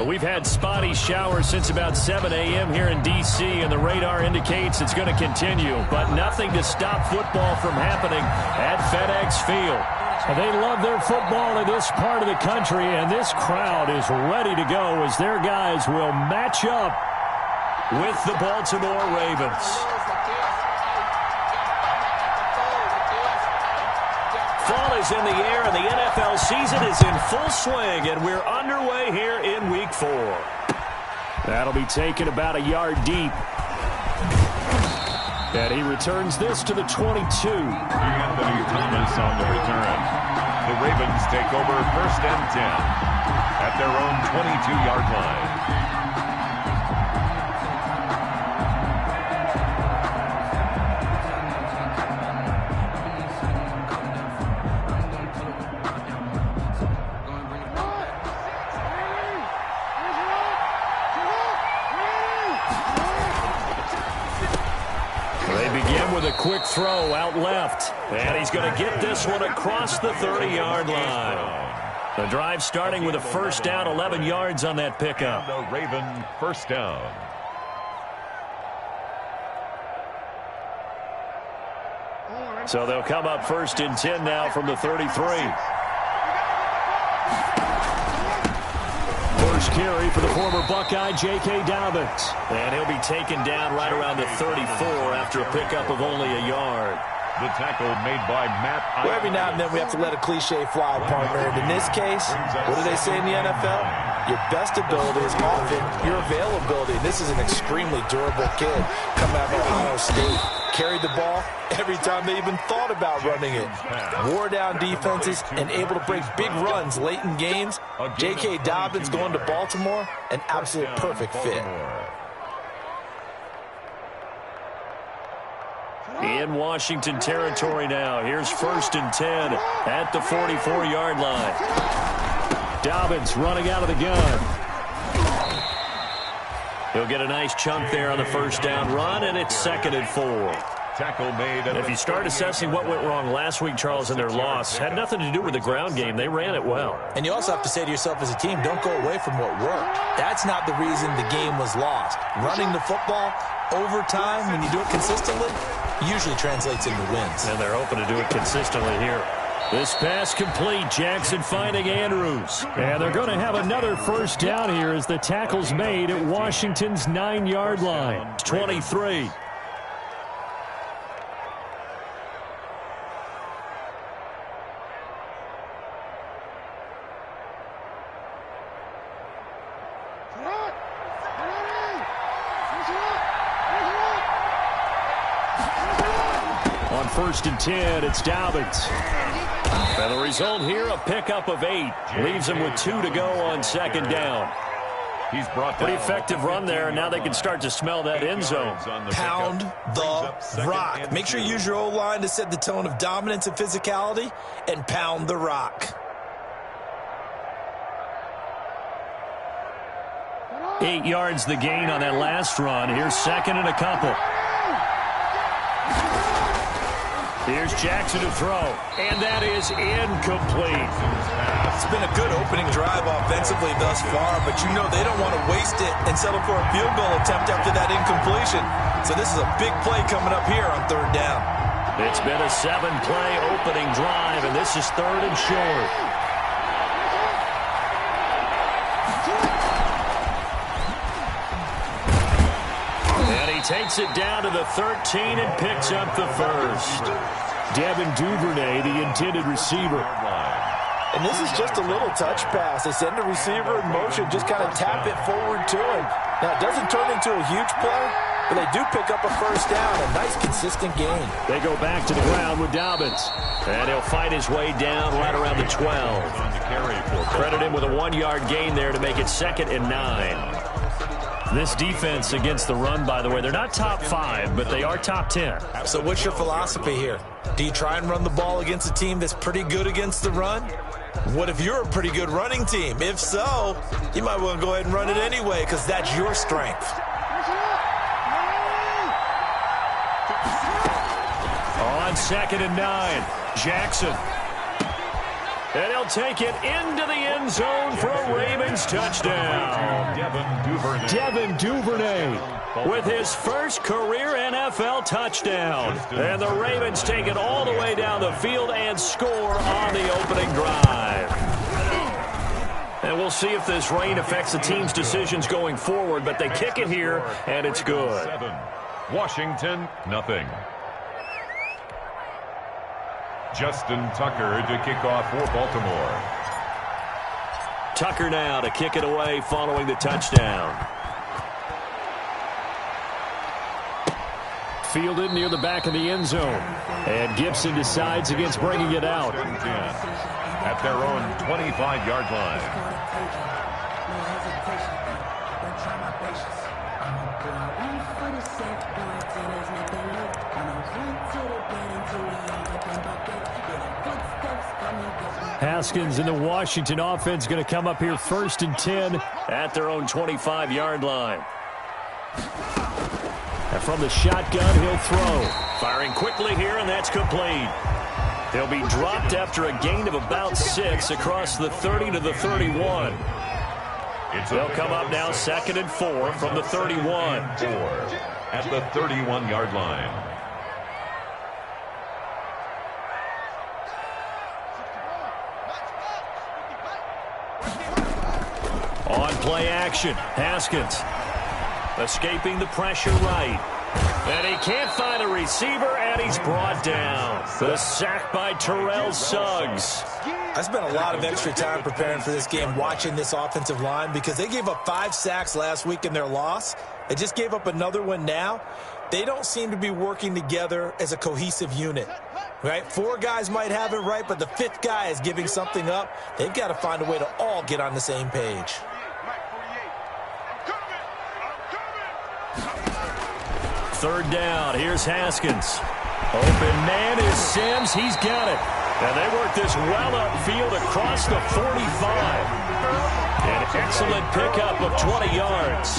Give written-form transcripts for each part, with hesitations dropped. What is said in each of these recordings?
We've had spotty showers since about 7 a.m. here in D.C., and the radar indicates it's going to continue, but nothing to stop football from happening at FedEx Field. They love their football in this part of the country, and this crowd is ready to go as their guys will match up with the Baltimore Ravens. Fall is in the air, and the NFL season is in full swing, and we're underway here in Week 4. That'll be taken about a yard deep. And he returns this to the 22. Anthony Thomas on the return. The Ravens take over 1st and 10 at their own 22-yard line. Quick throw out left, and he's going to get this one across the 30-yard line. The drive starting with a first down, 11 yards on that pickup. The Raven first down. So they'll come up 1st and 10 now from the 33. First carry for the former Buckeye, J.K. Dobbins. And he'll be taken down right around the 34 after a pickup of only a yard. The tackle made by Matt. Well, every now and then we have to let a cliche fly, partner. And in this case, what do they say in the NFL? Your best ability is often your availability. And this is an extremely durable kid coming out of Ohio State. Carried the ball every time they even thought about running it. Wore down defenses and able to break big runs late in games. J.K. Dobbins going to Baltimore, an absolute perfect fit. In Washington territory now. Here's 1st and 10 at the 44-yard line. Dobbins running out of the gun. He'll get a nice chunk there on the first down run, and it's 2nd and 4. Tackle made. If you start assessing what went wrong last week, Charles, in their loss, had nothing to do with the ground game. They ran it well. And you also have to say to yourself as a team, don't go away from what worked. That's not the reason the game was lost. Running the football over time, when you do it consistently, usually translates into wins. And they're hoping to do it consistently here. This pass complete. Jackson finding Andrews. And they're going to have another first down here as the tackle's made at Washington's 9-yard line. 23. On 1st and 10, it's Dobbins. And the result here, a pickup of 8. Leaves him with 2 to go on 2nd down. He's brought pretty effective run there, and now they can start to smell that end zone. Pound the rock. Make sure you use your O-line to set the tone of dominance and physicality, and pound the rock. 8 yards the gain on that last run. Here's 2nd and a couple. Here's Jackson to throw, and that is incomplete. It's been a good opening drive offensively thus far, but you know they don't want to waste it and settle for a field goal attempt after that incompletion. So this is a big play coming up here on 3rd down. It's been a 7-play opening drive, and this is 3rd and short. Takes it down to the 13 and picks up the first. Devin Duvernay, the intended receiver. And this is just a little touch pass. They send the receiver in motion, just kind of tap it forward to him. Now, it doesn't turn into a huge play, but they do pick up a first down, a nice, consistent gain. They go back to the ground with Dobbins. And he'll fight his way down right around the 12. Credit him with a 1-yard gain there to make it 2nd and 9. This defense against the run, by the way, they're not top 5, but they are top 10. So what's your philosophy here? Do you try and run the ball against a team that's pretty good against the run? What if you're a pretty good running team? If so, you might want to go ahead and run it anyway because that's your strength. On 2nd and 9, Jackson. And he'll take it into the end zone for a Ravens touchdown. Devin Duvernay with his first career NFL touchdown. And the Ravens take it all the way down the field and score on the opening drive. And we'll see if this rain affects the team's decisions going forward, but they kick it here, and it's good. Washington, nothing. Justin Tucker to kick off for Baltimore. Tucker now to kick it away following the touchdown. Fielded near the back of the end zone. And Gibson decides against bringing it out. At their own 25-yard line. Haskins in the Washington offense going to come up here 1st and 10 at their own 25-yard line. And from the shotgun, he'll throw. Firing quickly here, and that's complete. He'll be dropped after a gain of about 6 across the 30 to the 31. They'll come up now 2nd and 4 from the 31. 4 at the 31-yard line. On play action, Haskins escaping the pressure right. And he can't find a receiver, and he's brought down. The sack by Terrell Suggs. I spent a lot of extra time preparing for this game watching this offensive line because they gave up 5 sacks last week in their loss. They just gave up another one now. They don't seem to be working together as a cohesive unit. Right? 4 guys might have it right, but the 5th guy is giving something up. They've got to find a way to all get on the same page. Third down. Here's Haskins. Open man is Sims. He's got it. And they work this well upfield across the 45. An excellent pickup of 20 yards.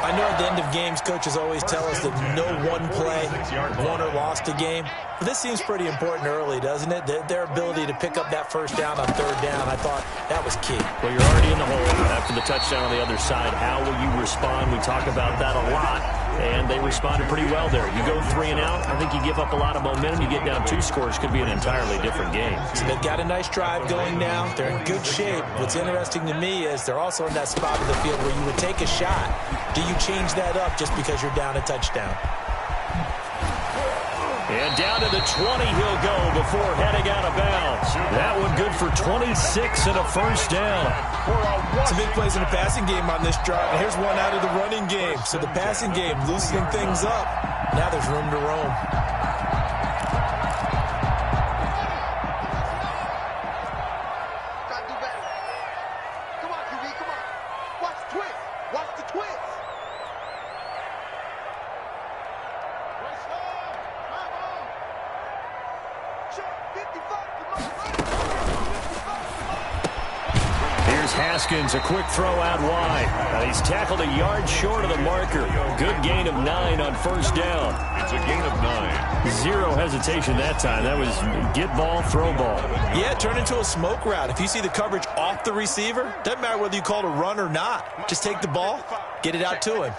I know at the end of games, coaches always tell us that no one play won or lost a game. But this seems pretty important early, doesn't it? Their ability to pick up that first down on 3rd down, I thought that was key. Well, you're already in the hole after the touchdown on the other side. How will you respond? We talk about that a lot, and they responded pretty well there. You go 3 and out, I think you give up a lot of momentum. You get down 2 scores, could be an entirely different game. So they've got a nice drive going now. They're in good shape. What's interesting to me is they're also in that spot of the field where you would take a shot. Do you change that up just because you're down a touchdown? And down to the 20 he'll go before heading out of bounds. That one good for 26 and a first down. Some big plays in the passing game on this drive. And here's one out of the running game. So the passing game loosening things up. Now there's room to roam. Haskins, a quick throw out wide. And he's tackled a yard short of the marker. Good gain of 9 on first down. It's a gain of 9. 0 hesitation that time. That was get ball, throw ball. Yeah, turn into a smoke route. If you see the coverage off the receiver, doesn't matter whether you call it a run or not. Just take the ball, get it out to him.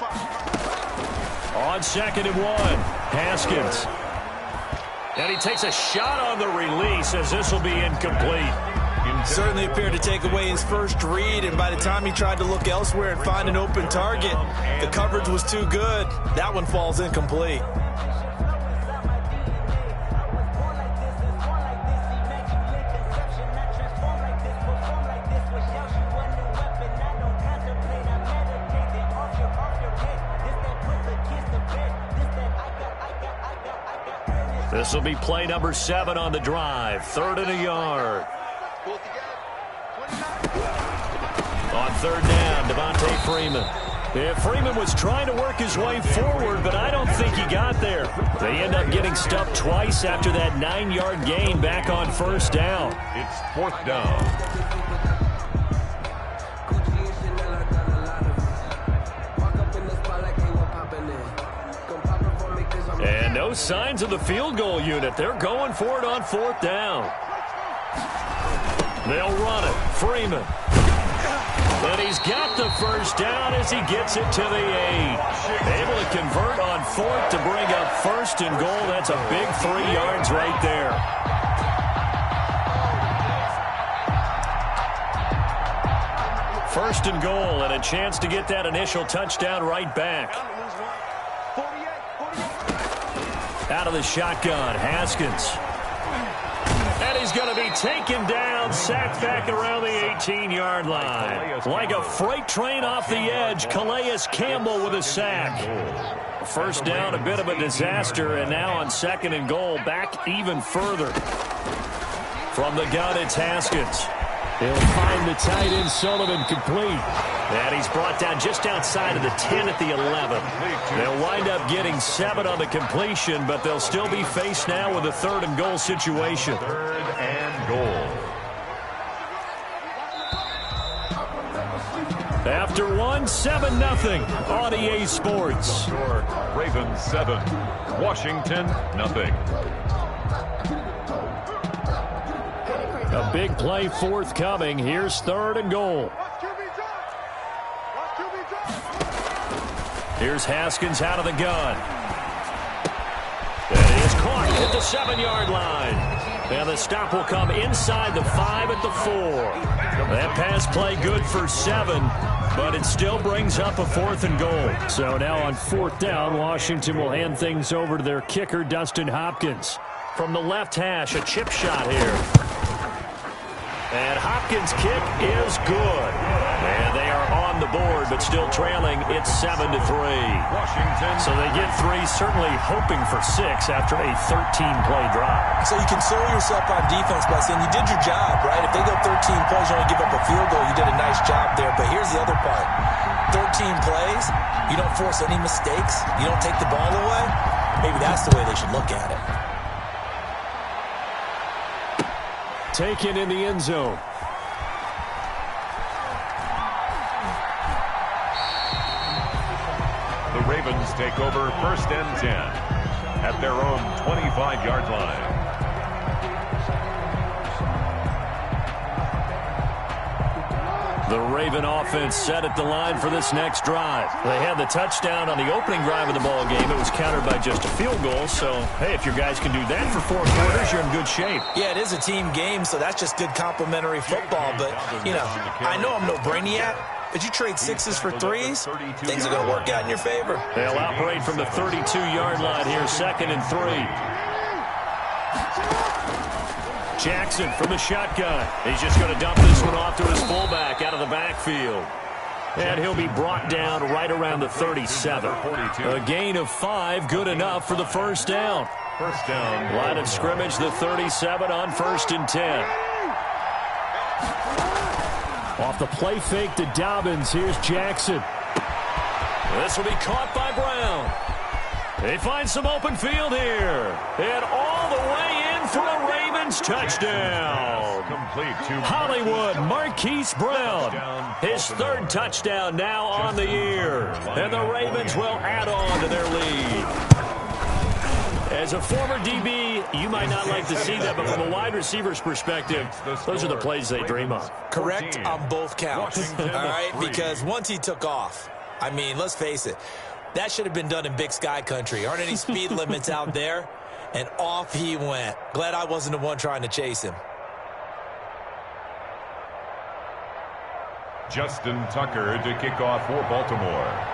On 2nd and 1, Haskins. And he takes a shot on the release as this will be incomplete. Certainly appeared to take away his first read, and by the time he tried to look elsewhere and find an open target, the coverage was too good. That one falls incomplete. This will be play number 7 on the drive. 3rd and a yard. On 3rd down, Devontae Freeman. Yeah, Freeman was trying to work his way forward, but I don't think he got there. They end up getting stuffed twice after that 9-yard gain back on 1st down. It's 4th down. And no signs of the field goal unit. They're going for it on 4th down. They'll run it. Freeman. And he's got the first down as he gets it to the 8. Able to convert on 4th to bring up 1st and goal. That's a big 3 yards right there. First and goal, and a chance to get that initial touchdown right back. Out of the shotgun, Haskins. And he's going to be taken down, sacked back around the 18-yard line. Like a freight train off the edge, Calais Campbell with a sack. First down, a bit of a disaster, and now on 2nd and goal, back even further. From the gun, it's Haskins. He'll find the tight end, Sullivan, complete. And he's brought down just outside of the 10 at the 11. They'll wind up getting 7 on the completion, but they'll still be faced now with a 3rd and goal situation. 3rd and goal. After 1, 7-0 on EA Sports. Ravens 7, Washington nothing. A big play forthcoming. Here's 3rd and goal. Here's Haskins out of the gun. And he is caught at the 7-yard line. And the stop will come inside the 5 at the 4. That pass play good for 7, but it still brings up a 4th and goal. So now on 4th down, Washington will hand things over to their kicker, Dustin Hopkins. From the left hash, a chip shot here. And Hopkins' kick is good. And they are on the board, but still trailing. It's 7-3. Washington. So they get 3, certainly hoping for 6 after a 13-play drive. So you console yourself on defense by saying you did your job, right? If they go 13 plays, you only give up a field goal, you did a nice job there. But here's the other part. 13 plays, you don't force any mistakes, you don't take the ball away. Maybe that's the way they should look at it. Taken in the end zone. The Ravens take over 1st and 10 at their own 25-yard line. The Raven offense set at the line for this next drive. They had the touchdown on the opening drive of the ball game. It was countered by just a field goal. So, hey, if your guys can do that for 4 quarters, you're in good shape. Yeah, it is a team game, so that's just good complimentary football. But, you know, I know I'm no brainiac, but you trade 6s for 3s, things are going to work out in your favor. They'll operate from the 32-yard line here, 2nd and 3. Jackson from the shotgun. He's just going to dump this one off to his fullback out of the backfield. And he'll be brought down right around the 37. A gain of 5, good enough for the first down. First down. Line of scrimmage, the 37 on 1st and 10. Off the play fake to Dobbins, here's Jackson. This will be caught by Brown. They find some open field here. And all the way in for a Ravens touchdown. Complete to Hollywood Marquise Brown. His 3rd touchdown now on the year. And the Ravens will add on to their lead. As a former DB, you might not like to see that, but from a wide receiver's perspective, those are the plays they dream of. Correct on both counts, all right? Because once he took off, I mean, let's face it, that should have been done in Big Sky country. Aren't any speed limits out there? And off he went. Glad I wasn't the one trying to chase him. Justin Tucker to kick off for Baltimore.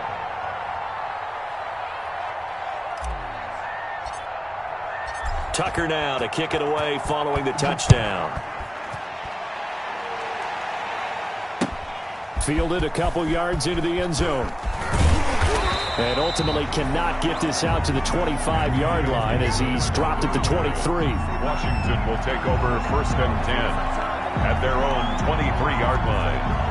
Tucker now to kick it away following the touchdown. Fielded a couple yards into the end zone. And ultimately cannot get this out to the 25-yard line as he's dropped at the 23. Washington will take over 1st and 10 at their own 23-yard line.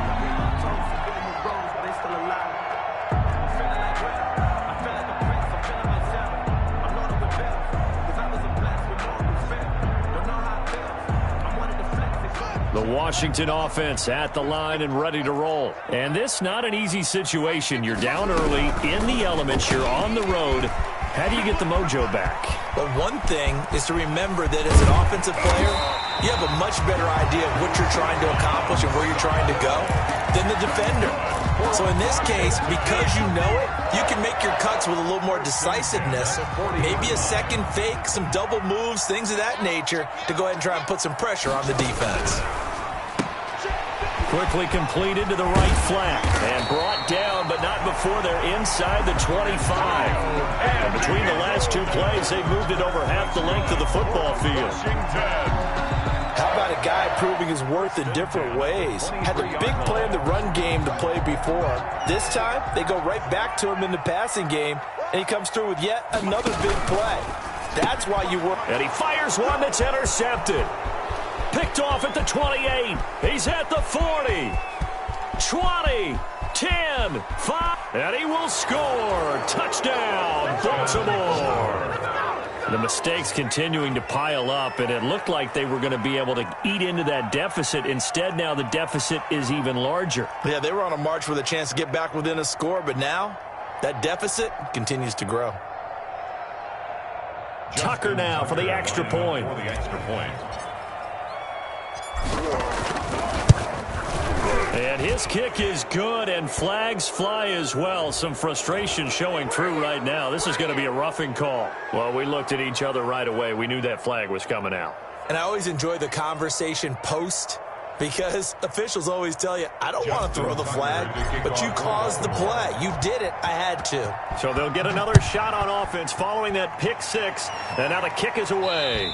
The Washington offense at the line and ready to roll. And this not an easy situation. You're down early, in the elements, you're on the road. How do you get the mojo back? But one thing is to remember that as an offensive player, you have a much better idea of what you're trying to accomplish and where you're trying to go than the defender. So in this case, because you know it, you can make your cuts with a little more decisiveness. Maybe a second fake, some double moves, things of that nature to go ahead and try and put some pressure on the defense. Quickly completed to the right flat and brought down, but not before they're inside the 25. And between the last two plays, they've moved it over half the length of the football field. How about a guy proving his worth in different ways? Had a big play in the run game to play before. This time, they go right back to him in the passing game, and he comes through with yet another big play. That's why you work. And he fires one that's intercepted. Picked off at the 28. He's at the 40. 20, 10, 5. And he will score. Touchdown, Baltimore. The mistakes continuing to pile up, and it looked like they were going to be able to eat into that deficit. Instead, now the deficit is even larger. Yeah, they were on a march with a chance to get back within a score, but now that deficit continues to grow. Tucker now for the extra point. And his kick is good, and flags fly as well. Some frustration showing through right now. This is going to be a roughing call. Well, we looked at each other right away. We knew that flag was coming out. And I always enjoy the conversation post, because officials always tell you, I don't want to throw the flag, but you caused the play. You did it. I had to. So they'll get another shot on offense following that pick six, and now the kick is away.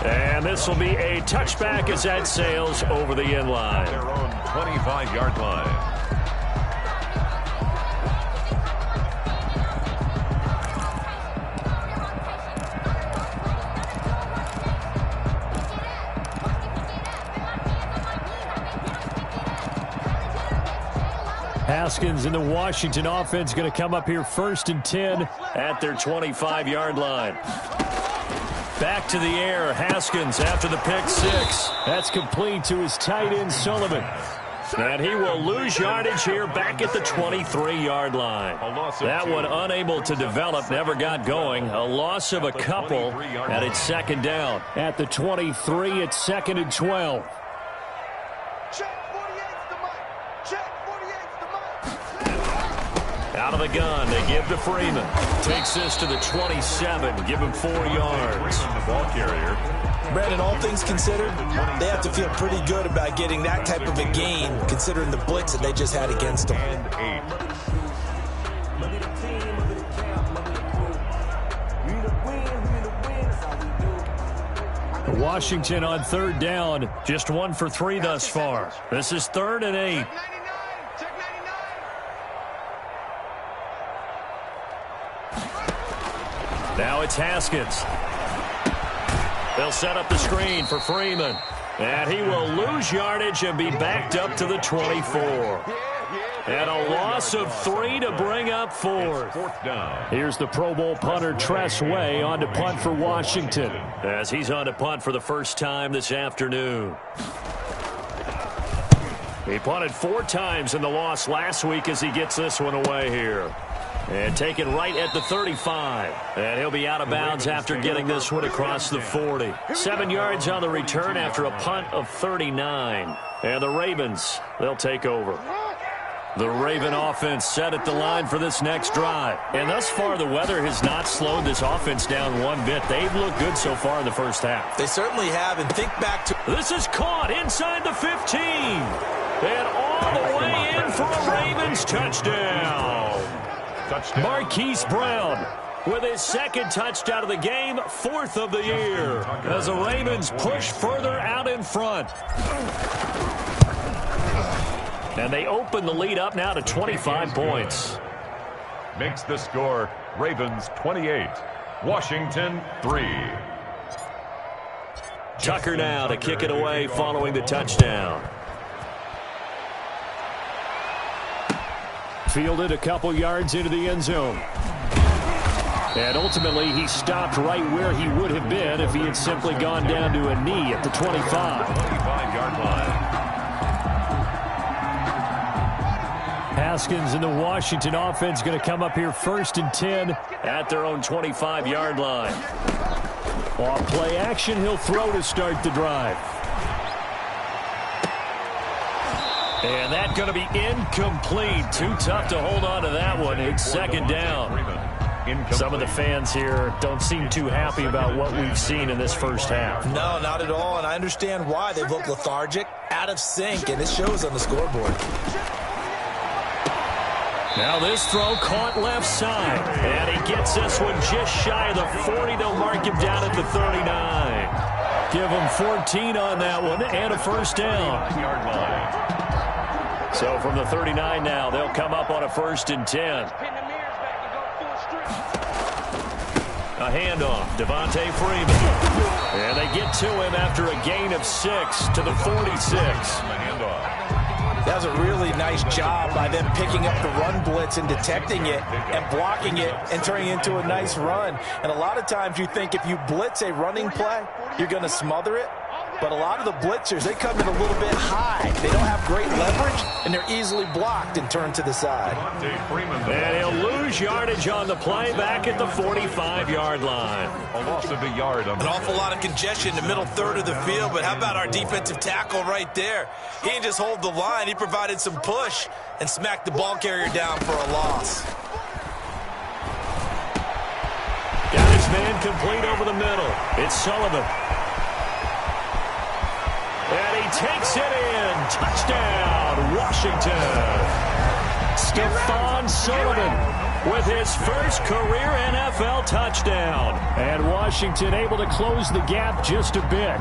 And this will be a touchback as that sails over the end line. Their own 25-yard line. Haskins and the Washington offense going to come up here 1st and 10 at their 25-yard line. Back to the air, Haskins after the pick six. That's complete to his tight end, Sullivan. And he will lose yardage here back at the 23-yard line. That one unable to develop, never got going. A loss of a couple, and it's second down. At the 23, it's 2nd and 12. Out of the gun, they give to Freeman. Takes this to the 27, give him 4 yards. The ball carrier. Brandon, all things considered, they have to feel pretty good about getting that type of a game, considering the blitz that they just had against them. And 8. Washington on 3rd down, just 1 for 3 thus far. This is 3rd and 8. Now it's Haskins. They'll set up the screen for Freeman. And he will lose yardage and be backed up to the 24. And a loss of 3 to bring up 4th. 4th down. Here's the Pro Bowl punter Tress Way on to punt for Washington, as he's on to punt for the first time this afternoon. He punted 4 times in the loss last week as he gets this one away here. And taken right at the 35. And he'll be out of bounds after getting this one across the 40. 7 yards on the return after a punt of 39. And the Ravens, they'll take over. The Raven offense set at the line for this next drive. And thus far, the weather has not slowed this offense down one bit. They've looked good so far in the first half. They certainly have, and think back to... This is caught inside the 15. And all the way in for a Ravens touchdown. Marquise Brown with his 2nd touchdown of the game, 4th of the year, as the Ravens push further out in front. And they open the lead up now to 25 points. Makes the score Ravens 28, Washington 3. Tucker now to kick it away following the touchdown. Fielded a couple yards into the end zone. And ultimately, he stopped right where he would have been if he had simply gone down to a knee at the 25. 25-yard line. Haskins and the Washington offense going to come up here 1st and 10 at their own 25-yard line. Off play action, he'll throw to start the drive. And that's going to be incomplete. Too tough to hold on to that one. It's 2nd down. Some of the fans here don't seem too happy about what we've seen in this first half. No, not at all, and I understand why. They've looked lethargic, out of sync, and it shows on the scoreboard. Now this throw caught left side, and he gets this one just shy of the 40. They'll mark him down at the 39. Give him 14 on that one and a 1st down. So from the 39 now, they'll come up on a 1st and 10. A handoff, Devontae Freeman. And they get to him after a gain of 6 to the 46. That was a really nice job by them picking up the run blitz and detecting it and blocking it and turning it into a nice run. And a lot of times you think if you blitz a running play, you're going to smother it. But a lot of the blitzers, they come in a little bit high. They don't have great leverage, and they're easily blocked and turned to the side. And he'll lose yardage on the play back at the 45-yard line. A loss of a yard. An awful lot of congestion in the middle third of the field, but how about our defensive tackle right there? He didn't just hold the line. He provided some push and smacked the ball carrier down for a loss. Got his man complete over the middle. It's Sullivan. And he takes it in. Touchdown, Washington. Stephon Sullivan with his first career NFL touchdown. And Washington able to close the gap just a bit.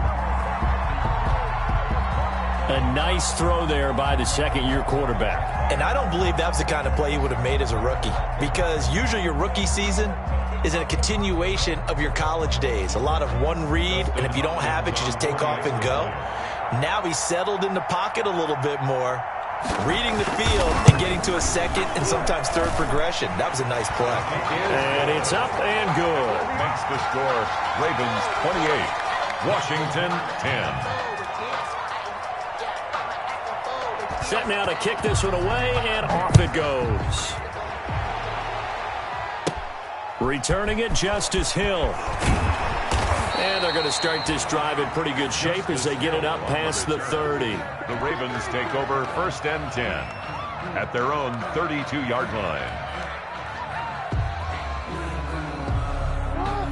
A nice throw there by the second-year quarterback. And I don't believe that was the kind of play he would have made as a rookie, because usually your rookie season is a continuation of your college days. A lot of one read, and if you don't have it, you just take off and go. Now he's settled in the pocket a little bit more, reading the field and getting to a second and sometimes third progression. That was a nice play. And it's up and good. Makes the score Ravens 28, Washington 10. Set now to kick this one away, and off it goes. Returning it, Justice Hill. And they're going to start this drive in pretty good shape as they get it up past the 30. The Ravens take over 1st and 10 at their own 32-yard line.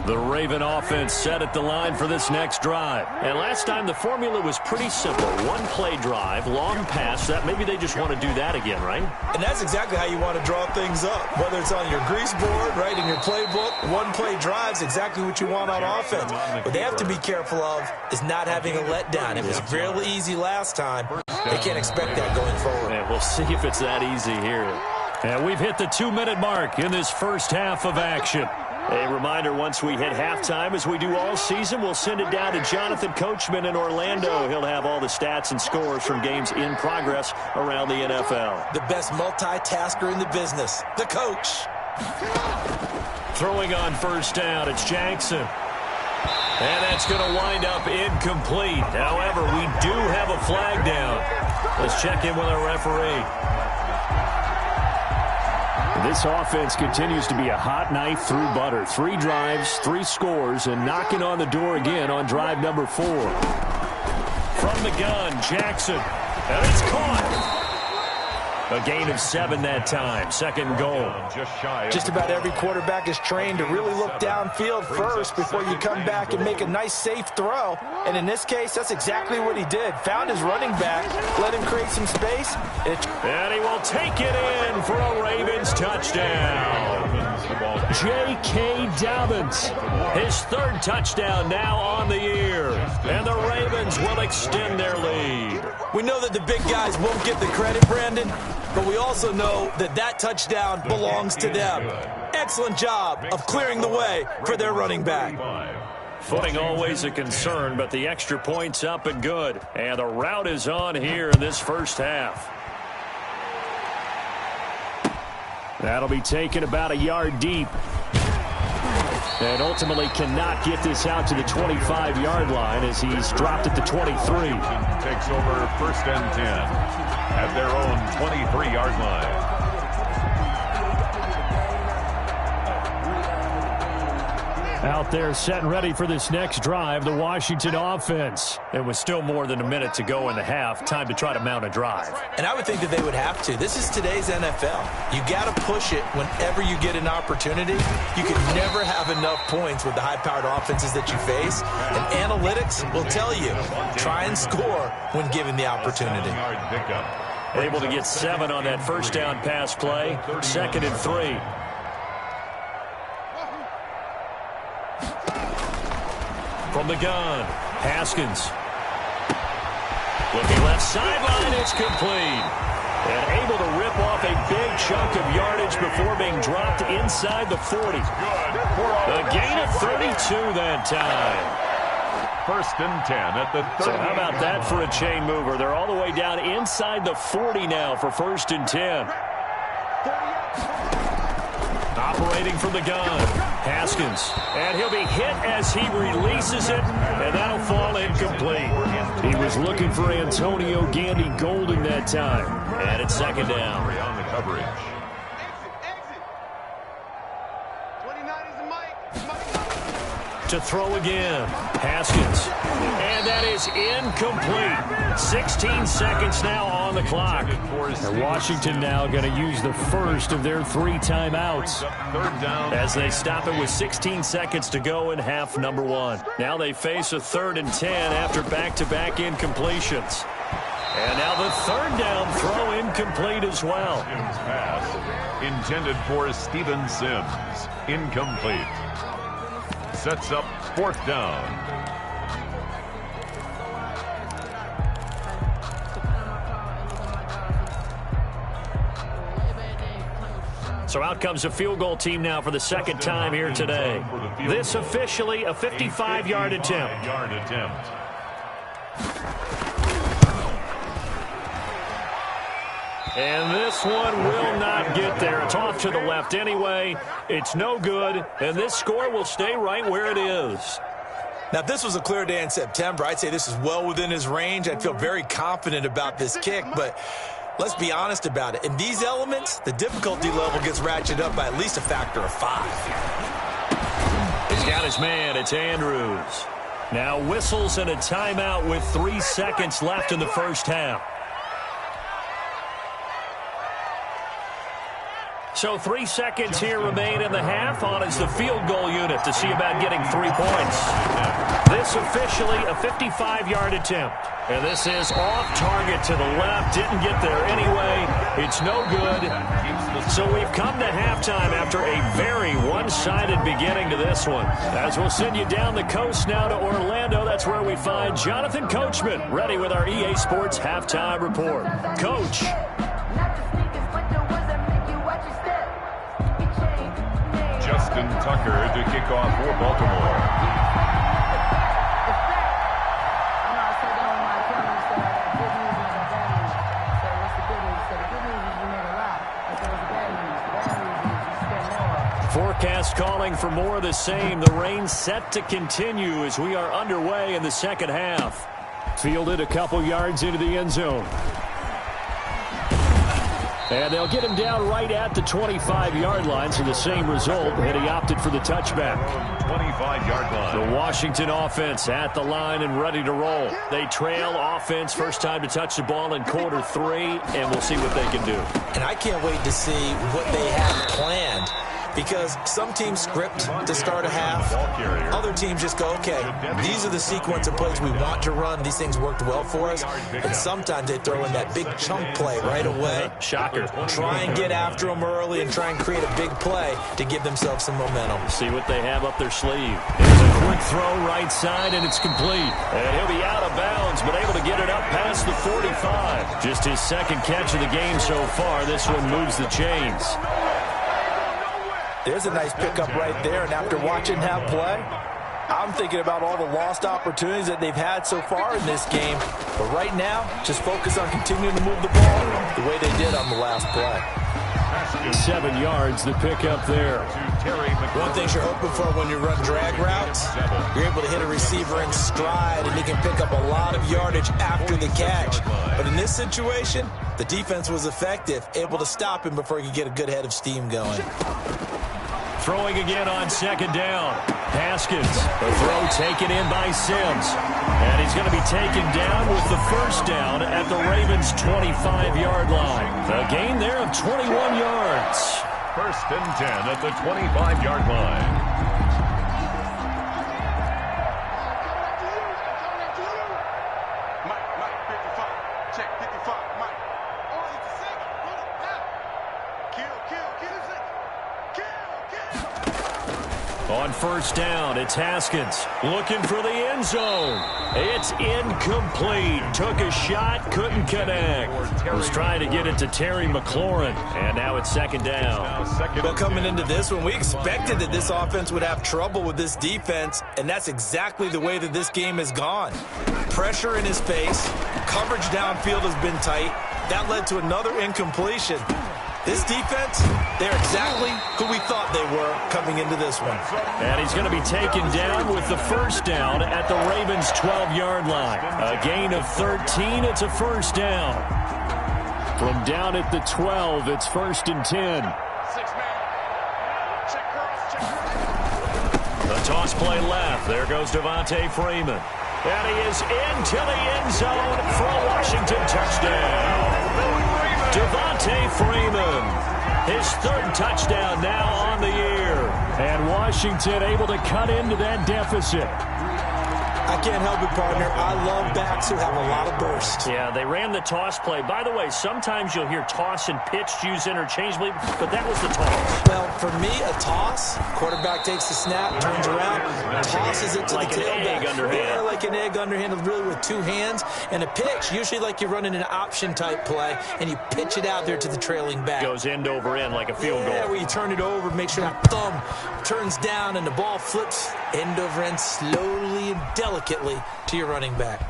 The Raven offense set at the line for this next drive. And last time the formula was pretty simple. One-play drive, long pass. That maybe they just want to do that again, right? And that's exactly how you want to draw things up. Whether it's on your grease board, right, in your playbook, one-play drive's exactly what you want on offense. What they have to be careful of is not having a letdown. It was fairly easy last time. They can't expect that going forward. And we'll see if it's that easy here. And we've hit the 2-minute mark in this first half of action. A reminder, once we hit halftime, as we do all season, we'll send it down to Jonathan Coachman in Orlando. He'll have all the stats and scores from games in progress around the NFL. The best multitasker in the business, the coach. Throwing on 1st down, it's Jackson. And that's going to wind up incomplete. However, we do have a flag down. Let's check in with our referee. This offense continues to be a hot knife through butter. 3 drives, 3 scores, and knocking on the door again on drive number 4. From the gun, Jackson. And it's caught. A gain of 7 that time. 2nd goal. Just about every quarterback is trained to really look downfield first before you come back and make a nice, safe throw. And in this case, that's exactly what he did. Found his running back, let him create some space. And he will take it in for a Ravens touchdown. J.K. Dobbins, his 3rd touchdown now on the year. And the Ravens will extend their lead. We know that the big guys won't get the credit, Brandon, but we also know that that touchdown belongs to them. Excellent job of clearing the way for their running back. Footing always a concern, but the extra point's up and good. And the route is on here in this first half. That'll be taken about a yard deep. And ultimately cannot get this out to the 25-yard line as he's dropped at the 23. Takes over 1st and 10 at their own 23-yard line. Out there set and ready for this next drive, the Washington offense. It was still more than a minute to go in the half. Time to try to mount a drive. And I would think that they would have to. This is today's NFL. You got to push it whenever you get an opportunity. You can never have enough points with the high-powered offenses that you face. And analytics will tell you, try and score when given the opportunity. Able to get 7 on that first down pass play. 2nd and 3. From the gun, Haskins. Looking left sideline, it's complete. And able to rip off a big chunk of yardage before being dropped inside the 40. A gain of 32 that time. 1st and 10 at the 30. So how about that for a chain mover? They're all the way down inside the 40 now for 1st and 10. Operating from the gun, Haskins. And he'll be hit as he releases it, and that'll fall incomplete. He was looking for Antonio Gandy Golden that time. And it's 2nd down. On the coverage. To throw again, Haskins. And that is incomplete. 16 seconds now on the clock. And Washington now going to use the first of their 3 timeouts. 3rd down. As they stop it with 16 seconds to go in half number 1. Now they face a 3rd and 10 after back-to-back incompletions. And now the 3rd down throw incomplete as well. Pass intended for Steven Sims. Incomplete. Sets up 4th down. So out comes a field goal team now for the 2nd time here today. This officially a 55-yard attempt. And this one will not get there. It's off to the left anyway. It's no good, and this score will stay right where it is. Now, if this was a clear day in September, I'd say this is well within his range. I'd feel very confident about this kick, but let's be honest about it. In these elements, the difficulty level gets ratcheted up by at least a factor of 5. He's got his man. It's Andrews. Now whistles and a timeout with 3 seconds left in the first half. So 3 seconds here remain in the half. On is the field goal unit to see about getting 3 points. This officially a 55-yard attempt. And this is off target to the left. Didn't get there anyway. It's no good. So we've come to halftime after a very one-sided beginning to this one. As we'll send you down the coast now to Orlando, that's where we find Jonathan Coachman ready with our EA Sports Halftime Report. Coach. Justin Tucker to kick off for Baltimore. Forecast calling for more of the same. The rain set to continue as we are underway in the 2nd half. Fielded a couple yards into the end zone. And they'll get him down right at the 25-yard line, so the same result, and he opted for the touchback. 25-yard line. The Washington offense at the line and ready to roll. They trail offense, first time to touch the ball in quarter 3, and we'll see what they can do. And I can't wait to see what they have planned. Because some teams script to start a half. Other teams just go, okay, these are the sequence of plays we want to run. These things worked well for us. And sometimes they throw in that big chunk play right away. Shocker. Try and get after them early and try and create a big play to give themselves some momentum. See what they have up their sleeve. It's a quick throw right side, and it's complete. And he'll be out of bounds, but able to get it up past the 45. Just his 2nd catch of the game so far. This one moves the chains. There's a nice pickup right there, and after watching that play, I'm thinking about all the lost opportunities that they've had so far in this game. But right now, just focus on continuing to move the ball the way they did on the last play. 7 yards, the pickup there. One thing you're hoping for when you run drag routes, you're able to hit a receiver in stride, and he can pick up a lot of yardage after the catch. But in this situation, the defense was effective, able to stop him before he could get a good head of steam going. Throwing again on second down. Haskins, the throw taken in by Sims. And he's going to be taken down with the first down at the Ravens' 25-yard line. A gain there of 21 yards. First and 10 at the 25-yard line. On first down, it's Haskins looking for the end zone. It's incomplete. Took a shot, couldn't connect. Was trying to get it to Terry McLaurin, and now it's second down. Well, coming into this one, we expected that this offense would have trouble with this defense, and that's exactly the way that this game has gone. Pressure in his face, coverage downfield has been tight. That led to another incompletion. This defense, they're exactly who we thought they were coming into this one. And he's going to be taken down with the first down at the Ravens' 12-yard line. A gain of 13, it's a first down. From down at the 12, it's first and 10. The toss play left. There goes Devontae Freeman. And he is into the end zone for a Washington touchdown. Devontae Freeman, his third touchdown now on the year. And Washington able to cut into that deficit. I can't help it, partner. I love backs who have a lot of burst. Yeah, they ran the toss play. By the way, sometimes you'll hear toss and pitch used interchangeably, but that was the toss. Well, for me, a toss, quarterback takes the snap, turns around, tosses it to like the tailback. Like an egg underhand. Yeah, like an egg underhand, really with two hands. And a pitch, usually like you're running an option-type play, and you pitch it out there to the trailing back. Goes end over end like a field goal. Yeah, where you turn it over, make sure that thumb turns down, and the ball flips end over end slowly and delicately to your running back.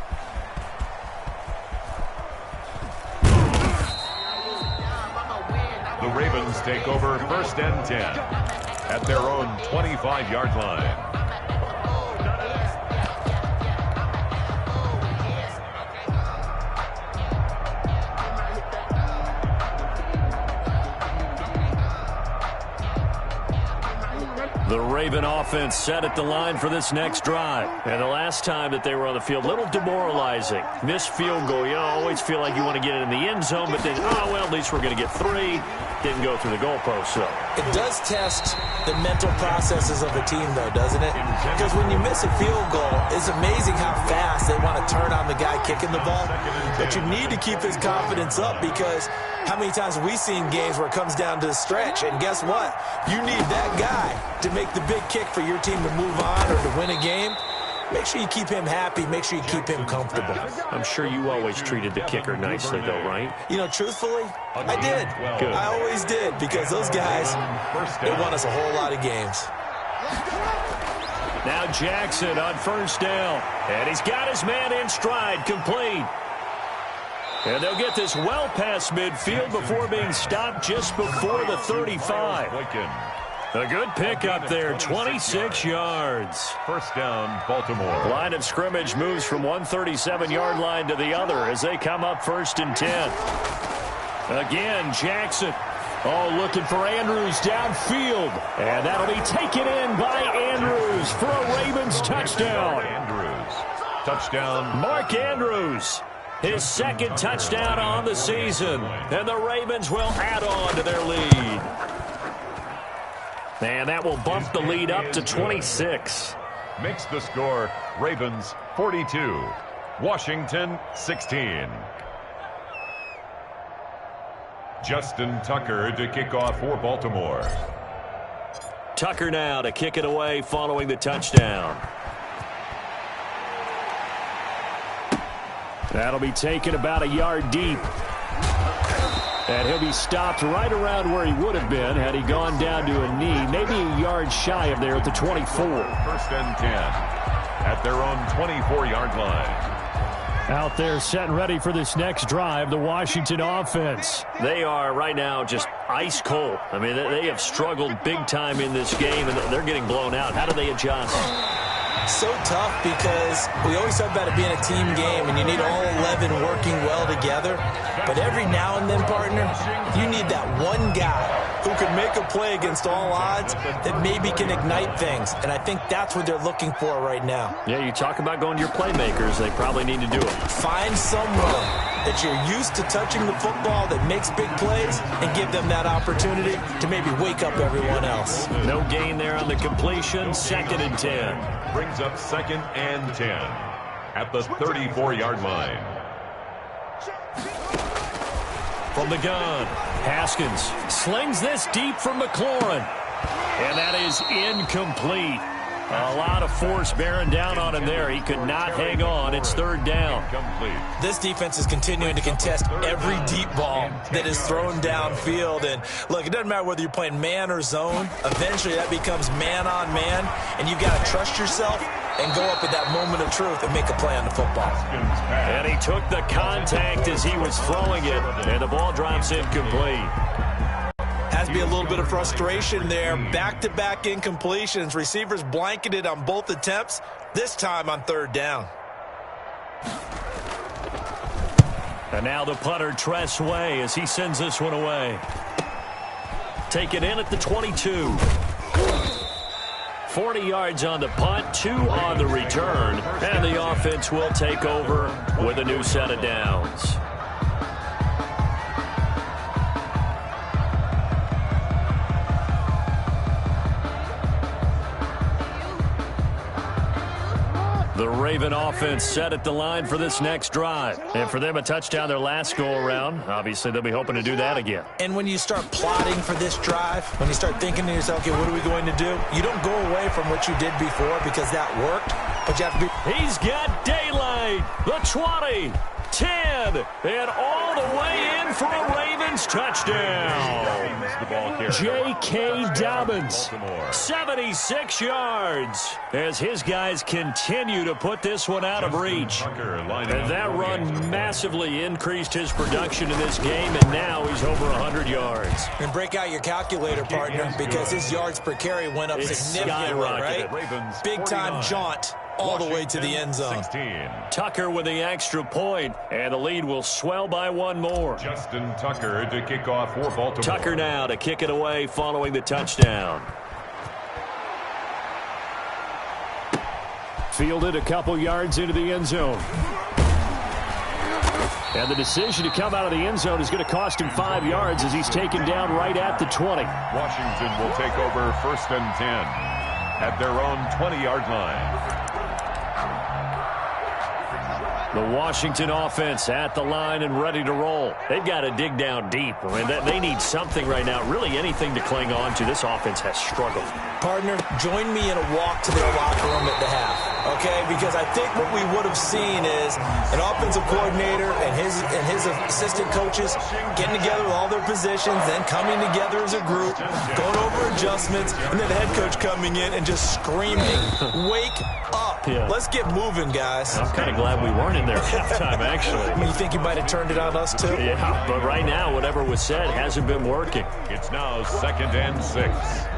The Ravens take over first and 10 at their own 25-yard line. The Raven offense set at the line for this next drive. And the last time that they were on the field, a little demoralizing. Missed field goal. You always feel like you want to get it in the end zone, but then, well, at least we're going to get three. Didn't go through the goalpost, so. It does test the mental processes of a team, though, doesn't it? Because when you miss a field goal, it's amazing how fast they want to turn on the guy kicking the ball. But you need to keep his confidence up, because how many times have we seen games where it comes down to the stretch, and guess what? You need that guy to make the big kick for your team to move on or to win a game. Make sure you keep him happy. Make sure you keep him comfortable. I'm sure you always treated the kicker nicely, though, right? You know, truthfully, I did. Good. I always did, because those guys, they won us a whole lot of games. Now Jackson on first down. And he's got his man in stride, complete. And they'll get this well past midfield before being stopped just before the 35. A good pickup there, 26 yards. First down, Baltimore. Line of scrimmage moves from 137-yard line to the other as they come up first and 10. Again, Jackson. Oh, looking for Andrews downfield. And that'll be taken in by Andrews for a Ravens touchdown. Andrews. Touchdown. Mark Andrews. His second touchdown on the season. And the Ravens will add on to their lead. And that will bump the lead up to 26. Makes the score Ravens 42, Washington 16. Justin Tucker to kick off for Baltimore. Tucker now to kick it away following the touchdown. That'll be taken about a yard deep. And he'll be stopped right around where he would have been had he gone down to a knee, maybe a yard shy of there at the 24. First and 10 at their own 24-yard line. Out there set and ready for this next drive, the Washington offense. They are right now just ice cold. I mean, they have struggled big time in this game, and they're getting blown out. How do they adjust? So tough because we always talk about it being a team game and you need all 11 working well together. But every now and then, partner, you need that one guy who can make a play against all odds that maybe can ignite things. And I think that's what they're looking for right now. Yeah, you talk about going to your playmakers. They probably need to do it. Find someone that you're used to touching the football that makes big plays and give them that opportunity to maybe wake up everyone else. No gain there on the completion. 2nd and 10. Brings up 2nd and 10 at the 34-yard line. From the gun, Haskins slings this deep from McLaurin. And that is incomplete. A lot of force bearing down on him there. He could not hang on. It's 3rd down. This defense is continuing to contest every deep ball that is thrown downfield. And look, it doesn't matter whether you're playing man or zone. Eventually that becomes man on man. And you've got to trust yourself and go up at that moment of truth and make a play on the football. And he took the contact as he was throwing it. And the ball drops incomplete. Has to be a little bit of frustration there. Back-to-back incompletions. Receivers blanketed on both attempts, this time on 3rd down. And now the punter, Tress Way, as he sends this one away. Take it in at the 22. 40 yards on the punt, 2 on the return. And the offense will take over with a new set of downs. The Raven offense set at the line for this next drive. And for them, a touchdown their last go-around. Obviously, they'll be hoping to do that again. And when you start plotting for this drive, when you start thinking to yourself, okay, what are we going to do? You don't go away from what you did before because that worked, but you have to be... He's got daylight. The 20, 10, and all the way in for a Ravens touchdown. J.K. Dobbins, 76 yards, as his guys continue to put this one out of reach. And that run massively increased his production in this game, and now he's over 100 yards. And break out your calculator, partner, because his yards per carry went up significantly, right? Big-time jaunt all the way to the end zone. 16. Tucker with the extra point, and the lead will swell by 1 more. Justin Tucker to kick off for Baltimore. Tucker now to kick it away following the touchdown. Fielded a couple yards into the end zone. And the decision to come out of the end zone is going to cost him 5 yards as he's taken down right at the 20. Washington will take over 1st and 10 at their own 20-yard line. The Washington offense at the line and ready to roll. They've got to dig down deep. I mean, they need something right now, really anything to cling on to. This offense has struggled. Partner, join me in a walk to their locker room at the half, okay? Because I think what we would have seen is an offensive coordinator and his assistant coaches getting together with all their positions, then coming together as a group, going over adjustments, and then the head coach coming in and just screaming, wake up. Yeah. Let's get moving, guys. I'm kind of glad we weren't in there at halftime, actually. I mean, you think you might have turned it on us, too? Yeah, but right now, whatever was said hasn't been working. It's now 2nd and 6.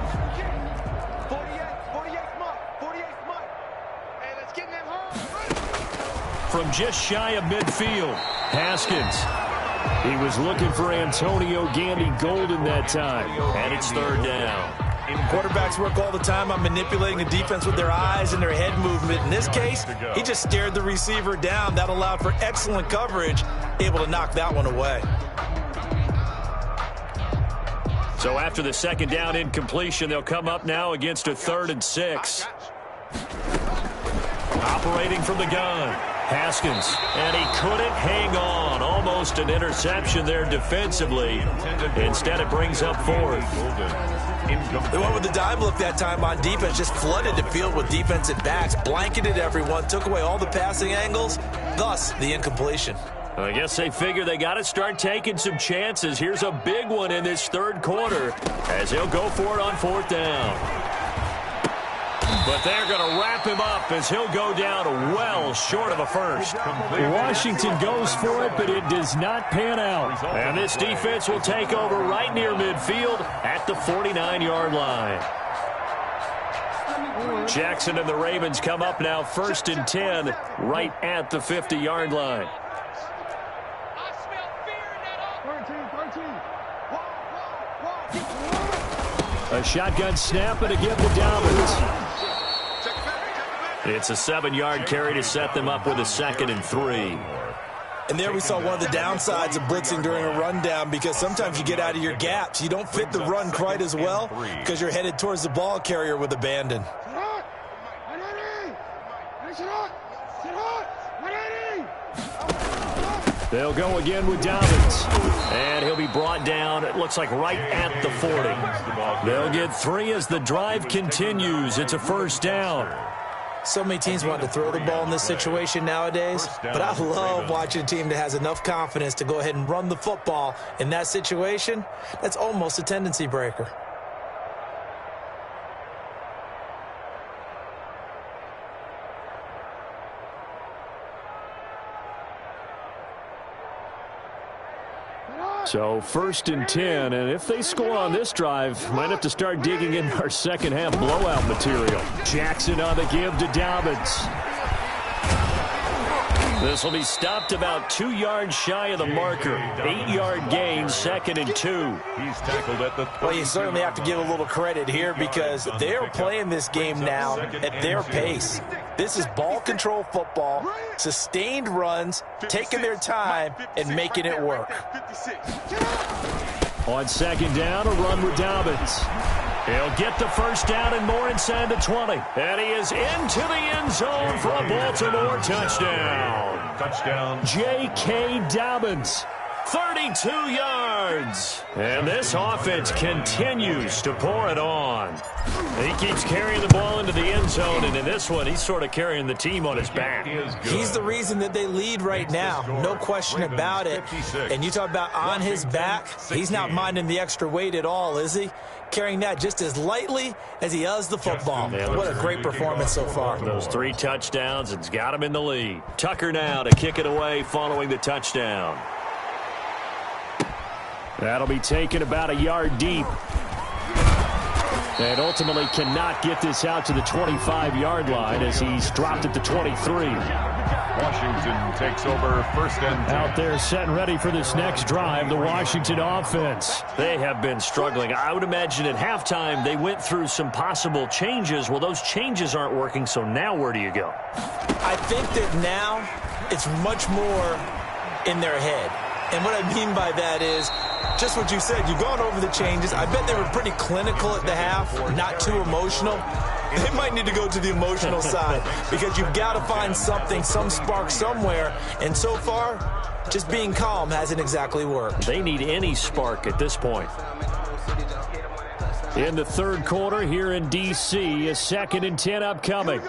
From just shy of midfield, Haskins. He was looking for Antonio Gandy Golden that time, and it's 3rd down. Quarterbacks work all the time on manipulating the defense with their eyes and their head movement. In this case, he just stared the receiver down. That allowed for excellent coverage, able to knock that one away. So after the 2nd down incompletion, they'll come up now against a 3rd and 6. Operating from the gun, Haskins, and he couldn't hang on. Almost an interception there defensively. Instead, it brings up 4th. They went with the dime look that time on defense, just flooded the field with defensive backs, blanketed everyone, took away all the passing angles, thus the incompletion. I guess they figure they got to start taking some chances. Here's a big one in this 3rd quarter as he'll go for it on 4th down. But they're going to wrap him up as he'll go down well short of a first. Washington goes for it, but it does not pan out. And this defense will take over right near midfield at the 49-yard line. Jackson and the Ravens come up now 1st and 10 right at the 50-yard line. A shotgun snap and a give to Dobbins. It's a 7-yard carry to set them up with a 2nd and 3. And there we saw one of the downsides of blitzing during a rundown, because sometimes you get out of your gaps. You don't fit the run quite as well because you're headed towards the ball carrier with abandon. They'll go again with Dobbins. And he'll be brought down, it looks like, right at the 40. They'll get 3 as the drive continues. It's a 1st down. So many teams want to throw the ball in this situation nowadays, but I love watching a team that has enough confidence to go ahead and run the football in that situation. That's almost a tendency breaker. So 1st and 10, and if they score on this drive, might have to start digging in our second-half blowout material. Jackson on the give to Dobbins. This will be stopped about 2 yards shy of the marker. 8-yard gain, 2nd and 2. He's tackled at the 30. Well, you certainly have to give a little credit here because they're playing this game now at their pace. This is ball control football, sustained runs, taking their time, and making it work. On 2nd down, a run with Dobbins. He'll get the 1st down and more inside the 20. And he is into the end zone for a Baltimore touchdown. Touchdown. J.K. Dobbins, 32 yards. And this offense continues to pour it on. He keeps carrying the ball into the end zone, and in this one, he's sort of carrying the team on his back. He's the reason that they lead right now, no question about it. And you talk about on his back, he's not minding the extra weight at all, is he? Carrying that just as lightly as he does the football. What a great performance so far. Those 3 touchdowns, it's got him in the lead. Tucker now to kick it away following the touchdown. That'll be taken about a yard deep. And ultimately cannot get this out to the 25-yard line as he's dropped at the 23. Washington takes over 1st and 10. Out there set and ready for this next drive, the Washington offense. They have been struggling. I would imagine at halftime they went through some possible changes. Well, those changes aren't working, so now where do you go? I think that now it's much more in their head. And what I mean by that is just what you said. You've gone over the changes. I bet they were pretty clinical at the half, not too emotional. They might need to go to the emotional side because you've got to find something, some spark somewhere. And so far, just being calm hasn't exactly worked. They need any spark at this point. In the 3rd quarter here in D.C., a 2nd and 10 upcoming.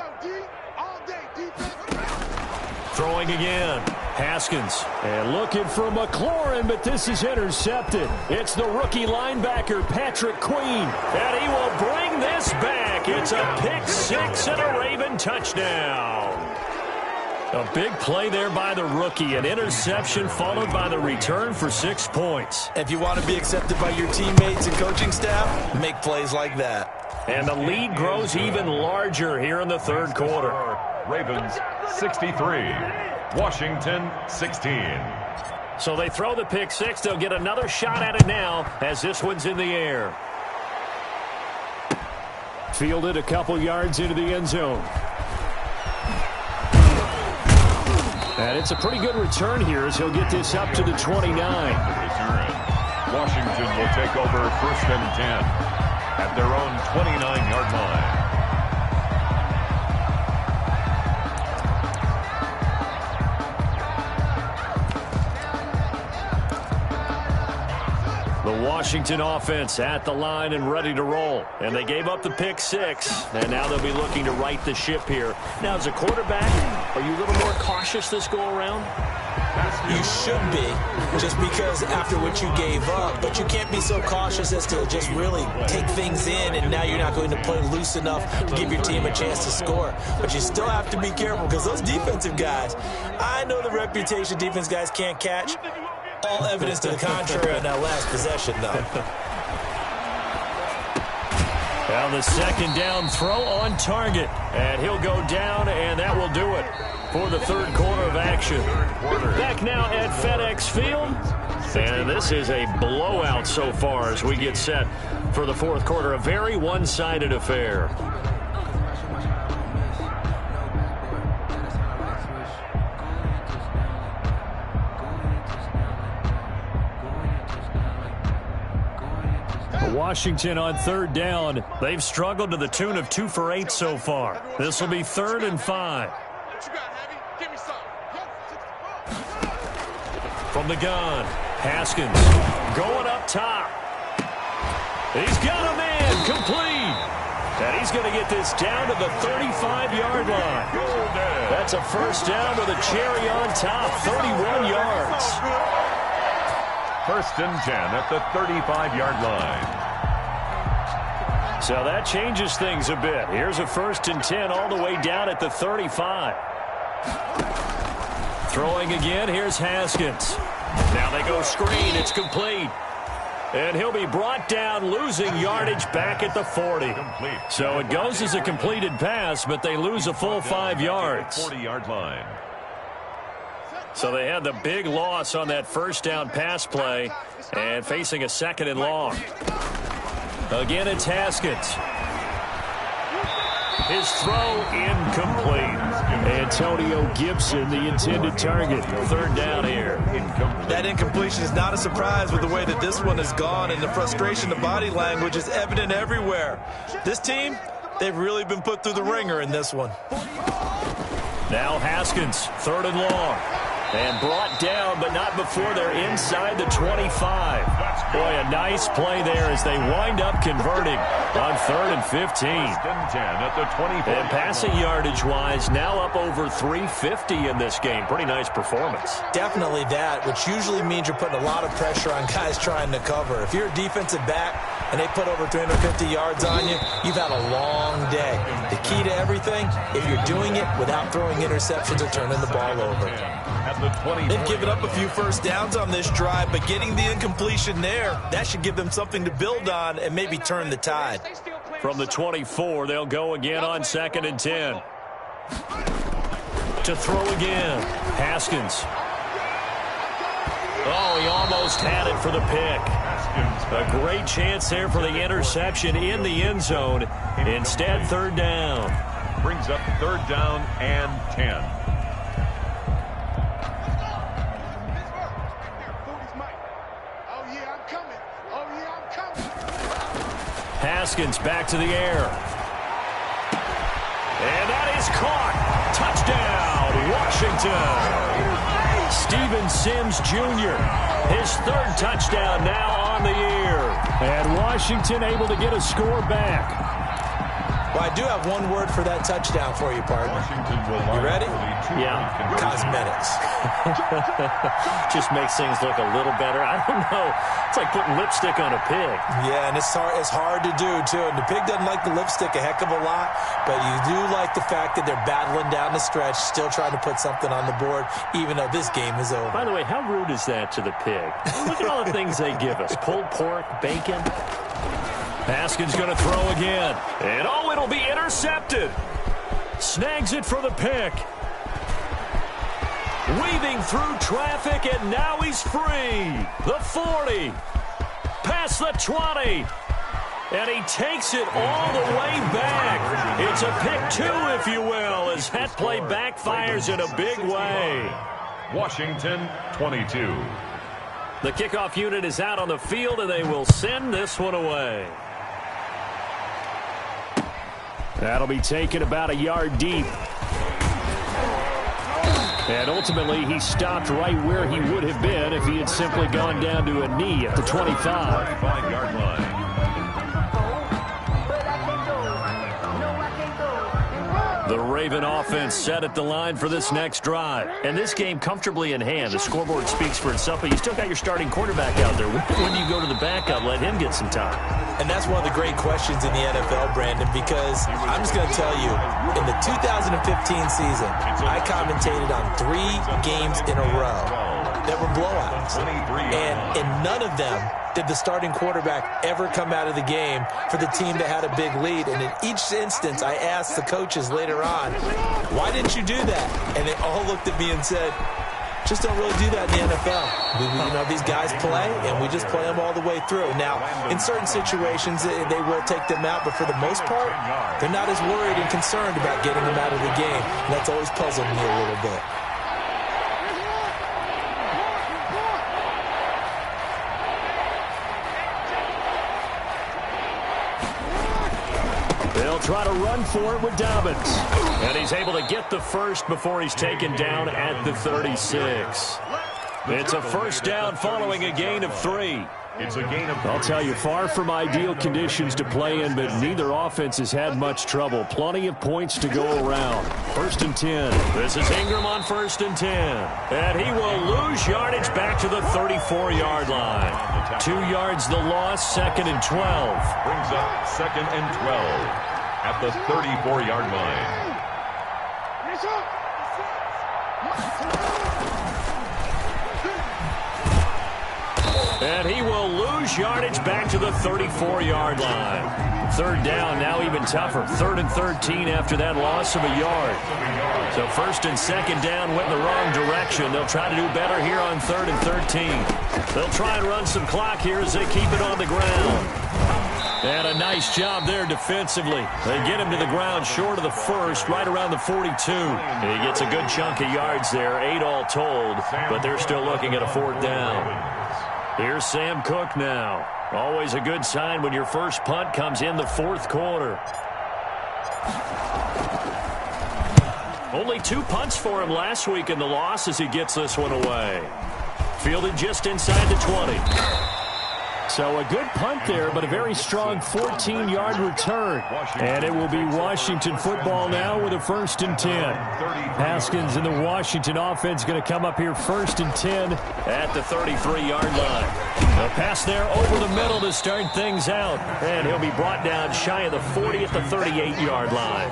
Throwing again. Haskins, and looking for McLaurin, but this is intercepted. It's the rookie linebacker, Patrick Queen, and he will bring this back. It's a pick-6 and a Raven touchdown. A big play there by the rookie, an interception followed by the return for 6 points. If you want to be accepted by your teammates and coaching staff, make plays like that. And the lead grows even larger here in the 3rd quarter. Ravens 63. Washington 16. So they throw the pick-6. They'll get another shot at it now as this one's in the air. Fielded a couple yards into the end zone. And it's a pretty good return here as he'll get this up to the 29. Washington will take over 1st and 10 at their own 29-yard line. The Washington offense at the line and ready to roll. And they gave up the pick-6, and now they'll be looking to right the ship here. Now, as a quarterback, are you a little more cautious this go-around? You should be, just because after what you gave up, but you can't be so cautious as to just really take things in, and now you're not going to play loose enough to give your team a chance to score. But you still have to be careful because those defensive guys, I know the reputation defense guys can't catch. All evidence to the contrary on that last possession, though. Well, the second down throw on target. And he'll go down, and that will do it for the third quarter of action. Back now at FedEx Field. And this is a blowout so far as we get set for the fourth quarter. A very one-sided affair. Washington on third down. They've struggled to the tune of 2 for 8 so far. This will be 3rd and 5. From the gun, Haskins going up top. He's got a man complete. And he's going to get this down to the 35-yard line. That's a first down with a cherry on top, 31 yards. 1st and 10 at the 35-yard line. So that changes things a bit. Here's a 1st and 10 all the way down at the 35. Throwing again, here's Haskins. Now they go screen, it's complete. And he'll be brought down, losing yardage back at the 40. So it goes as a completed pass, but they lose a full 5 yards. 40-yard line. So they had the big loss on that first down pass play and facing a 2nd and long. Again, it's Haskins. His throw incomplete. Antonio Gibson, the intended target. 3rd down here. That incompletion is not a surprise with the way that this one has gone, and the frustration, the body language is evident everywhere. This team, they've really been put through the ringer in this one. Now Haskins, 3rd and long. And brought down, but not before they're inside the 25. Boy, a nice play there as they wind up converting on 3rd and 15. 1st and 10 at the 24. And passing yardage-wise, now up over 350 in this game. Pretty nice performance. Definitely that, which usually means you're putting a lot of pressure on guys trying to cover. If you're a defensive back and they put over 350 yards on you, you've had a long day. The key to everything, if you're doing it without throwing interceptions or turning the ball over. They've given up a few first downs on this drive, but getting the incompletion there, that should give them something to build on and maybe turn the tide. From the 24, they'll go again on 2nd and 10. To throw again, Haskins. Oh, he almost had it for the pick. A great chance there for the interception in the end zone. Instead, 3rd down. Brings up 3rd down and 10. Haskins back to the air. And that is caught. Touchdown, Washington. Steven Sims Jr., his 3rd touchdown now on the year. And Washington able to get a score back. Well, I do have one word for that touchdown for you, partner. You ready? Yeah. Cosmetics. Just makes things look a little better. I don't know. It's like putting lipstick on a pig. Yeah, and it's hard to do, too. And the pig doesn't like the lipstick a heck of a lot, but you do like the fact that they're battling down the stretch, still trying to put something on the board, even though this game is over. By the way, how rude is that to the pig? Look at all the things they give us. Pulled pork, bacon. Haskins going to throw again. And oh, it'll be intercepted. Snags it for the pick. Weaving through traffic, and now he's free. The 40. Past the 20. And he takes it all the way back. It's a pick 2, if you will, as that play backfires in a big way. Washington 22. The kickoff unit is out on the field, and they will send this one away. That'll be taken about a yard deep. And ultimately, he stopped right where he would have been if he had simply gone down to a knee at the 25. 5-yard line. The Raven offense set at the line for this next drive. And this game comfortably in hand. The scoreboard speaks for itself, but you still got your starting quarterback out there. When do you go to the backup? Let him get some time. And that's one of the great questions in the NFL, Brandon, because I'm just going to tell you, in the 2015 season, I commentated on 3 games in a row that were blowouts. And in none of them did the starting quarterback ever come out of the game for the team that had a big lead? And in each instance, I asked the coaches later on, why didn't you do that? And they all looked at me and said, just don't really do that in the NFL. These guys play, and we just play them all the way through. Now, in certain situations, they will take them out, but for the most part, they're not as worried and concerned about getting them out of the game. And that's always puzzled me a little bit. They'll try to run for it with Dobbins. And he's able to get the first before he's taken down at the 36. It's a first down following a gain of 3. It's a gain of 3. I'll tell you, far from ideal conditions to play in, but neither offense has had much trouble. Plenty of points to go around. 1st and 10. This is Ingram on 1st and 10. And he will lose yardage back to the 34-yard line. 2 yards the loss, 2nd and 12. Brings up 2nd and 12 at the 34-yard line. And he will lose yardage back to the 34-yard line. 3rd down, now even tougher. 3rd and 13 after that loss of a yard. So 1st and 2nd down went in the wrong direction. They'll try to do better here on 3rd and 13. They'll try and run some clock here as they keep it on the ground. And a nice job there defensively. They get him to the ground short of the 1st, right around the 42. He gets a good chunk of yards there, 8 all told, but they're still looking at a 4th down. Here's Sam Cook now. Always a good sign when your first punt comes in the 4th quarter. Only 2 punts for him last week in the loss as he gets this one away. Fielded just inside the 20. So a good punt there, but a very strong 14-yard return. And it will be Washington football now with a 1st and 10. Haskins and the Washington offense going to come up here 1st and 10 at the 33-yard line. A pass there over the middle to start things out. And he'll be brought down shy of the 40 at the 38-yard line.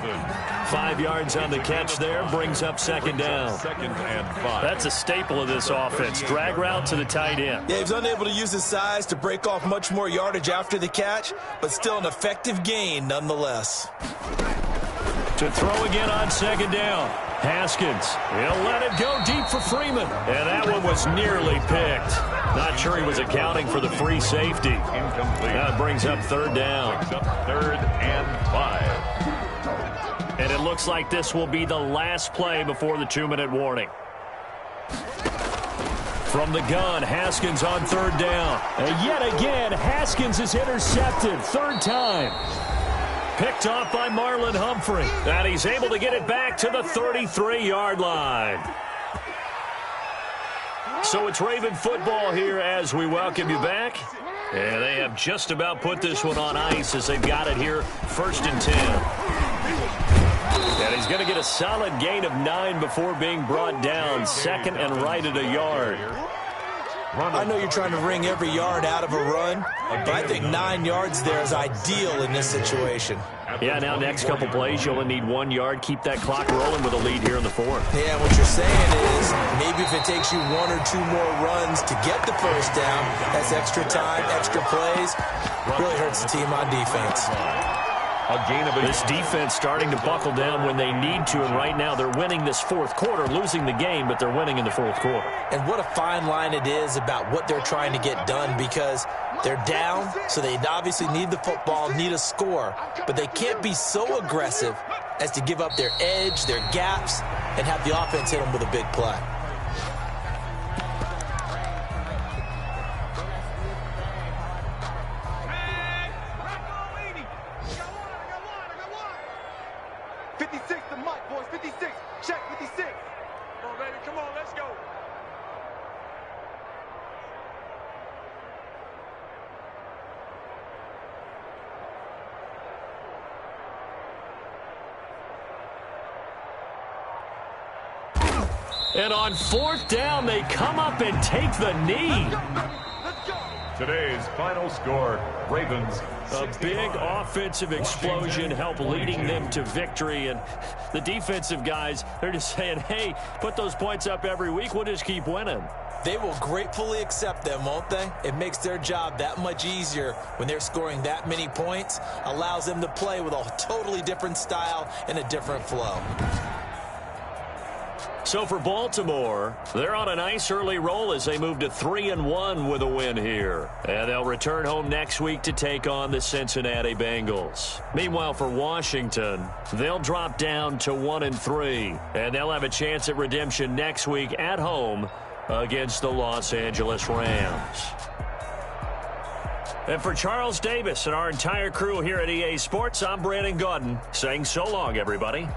5 yards on the catch there, brings up 2nd down. 2nd and 5. That's a staple of this offense. Drag route to the tight end. Yeah, he was unable to use his size to break off much more yardage after the catch, but still an effective gain nonetheless. To throw again on 2nd down. Haskins, he'll let it go deep for Freeman. And that one was nearly picked. Not sure he was accounting for the free safety. Incomplete. That brings up 3rd down. Brings up 3rd and 5. And it looks like this will be the last play before the 2-minute warning. From the gun, Haskins on 3rd down. And yet again, Haskins is intercepted. 3rd time. Picked off by Marlon Humphrey. And he's able to get it back to the 33-yard line. So it's Raven football here as we welcome you back. And they have just about put this one on ice as they've got it here 1st and 10. And he's going to get a solid gain of 9 before being brought down. 2nd and right at a yard. I know you're trying to wring every yard out of a run, but I think 9 yards there is ideal in this situation. Yeah, now next couple plays, you only need 1 yard. Keep that clock rolling with a lead here in the 4th. Yeah, what you're saying is maybe if it takes you 1 or 2 more runs to get the 1st down, that's extra time, extra plays. Really hurts the team on defense. This defense starting to buckle down when they need to, and right now they're winning this 4th quarter, losing the game, but they're winning in the 4th quarter. And what a fine line it is about what they're trying to get done, because they're down, so they obviously need the football, need a score, but they can't be so aggressive as to give up their edge, their gaps, and have the offense hit them with a big play. And on 4th down, they come up and take the knee. Today's final score, Ravens. A big offensive explosion helped leading them to victory. And the defensive guys, they're just saying, hey, put those points up every week. We'll just keep winning. They will gratefully accept them, won't they? It makes their job that much easier when they're scoring that many points. Allows them to play with a totally different style and a different flow. So for Baltimore, they're on a nice early roll as they move to 3-1 with a win here. And they'll return home next week to take on the Cincinnati Bengals. Meanwhile, for Washington, they'll drop down to 1-3. And they'll have a chance at redemption next week at home against the Los Angeles Rams. And for Charles Davis and our entire crew here at EA Sports, I'm Brandon Gaudin saying so long, everybody.